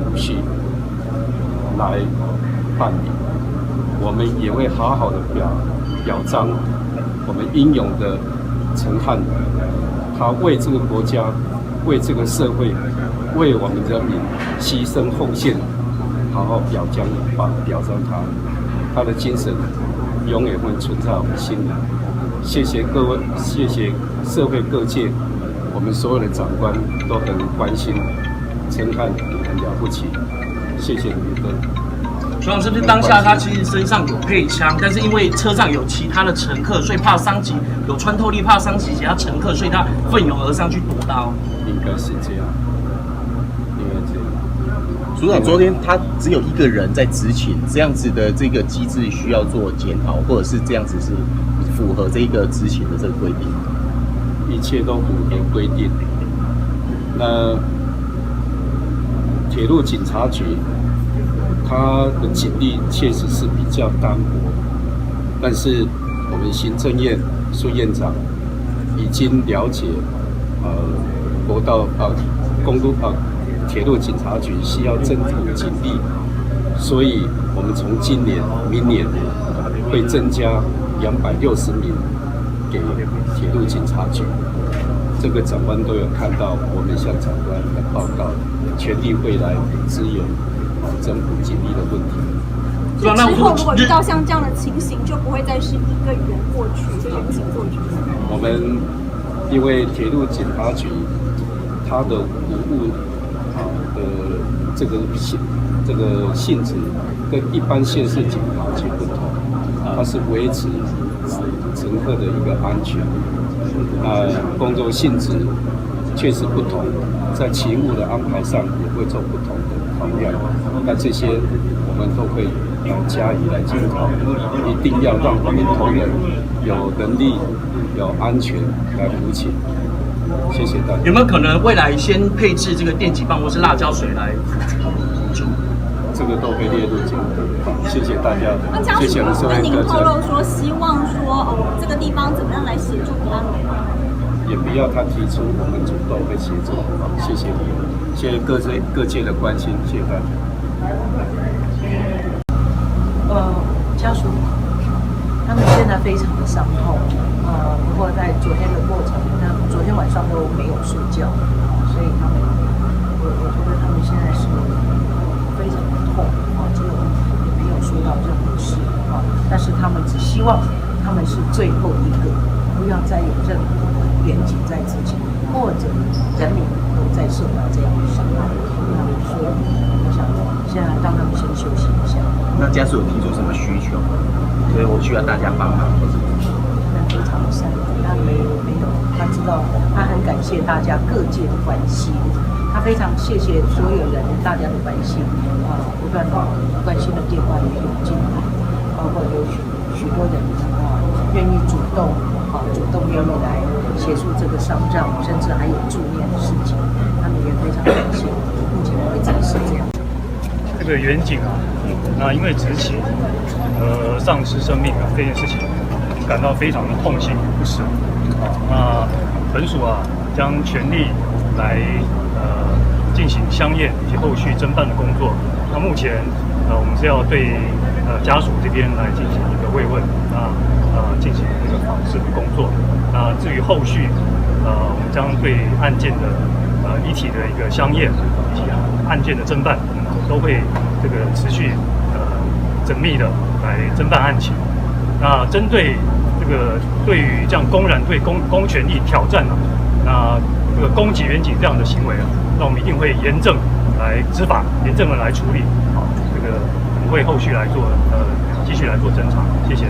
无序来办理。我们也会好好的表彰我们英勇的陈汉，他为这个国家、为这个社会、为我们人民牺牲奉献，好好表彰他的精神，永远会存在我们心里。谢谢各位，谢谢社会各界，我们所有的长官都很关心陈汉，很了不起，谢谢你们。所长，是不是当下他其实身上有配枪，但是因为车上有其他的乘客，所以怕伤及有穿透力，怕伤及其他乘客，所以他奋勇而上去夺刀？应该是这样，应该这样。署长，昨天他只有一个人在执勤，这样子的这个机制需要做检讨，或者是这样子是符合这个执勤的这个规定？一切都符合规定。那铁路警察局，他的警力确实是比较单薄，但是我们行政院苏院长已经了解，铁路警察局需要增补警力，所以我们从今年、明年会增加260名给铁路警察局。这个长官都有看到我们向长官的报告，全力会来支援增补警力的问题。之后如果遇到像这样的情形，就不会再是一个人过去，就人情过去。我们因为铁路警察局它的服务的这个性质跟一般县市警察局不同，它是维持乘客的一个安全。工作性质确实不同，在勤务的安排上也会做不同的考量。那这些我们都会加以来检讨，一定要让我们同仁有能力、有安全来服勤。谢谢大家。有没有可能未来先配置这个电击棒或是辣椒水来辅助？这个都会列入检讨。谢谢大家，谢谢我们所有跟您透露大家。说，希望说这个地方怎么样来协助他们？也不要他提出，我们主动会协助。谢谢你，谢谢各界的关心，谢谢大家。家属他们现在非常的伤痛，不过在昨天的过程，那昨天晚上都没有睡觉，所以他们，我觉得他们现在是非常的痛这个也没有说到任何事但是他们只希望他们是最后一个，不要再有任何的远景在自己，或者人民都再受到这样的伤害。所以我想现在让他们先休息一下。那家属有提出什么需求？所以我需要大家帮忙。他非常的善良，他没有，他知道他很感谢大家各界的关心，他非常谢谢所有人大家的关心不断关心的电话也有进来，包括有许多人愿意主动愿意来协助这个丧葬，甚至还有助念的事情，他们也非常感谢。目前为止是这样。这个远景那因为执勤丧失生命这件事情，感到非常的痛心不舍那本署将全力来进行相验以及后续侦办的工作。那目前我们是要对家属这边来进行一个慰问，进行这个访视的工作。那至于后续我们将对案件的遗体的一个相验以及案件的侦办，都会这个持续缜密的来侦办案情。那针对这个对于这样公然对公权力挑战那这个攻击远景这样的行为那我们一定会严正来执法，严正的来处理。这个我们会后续来做继续来做侦查。谢谢。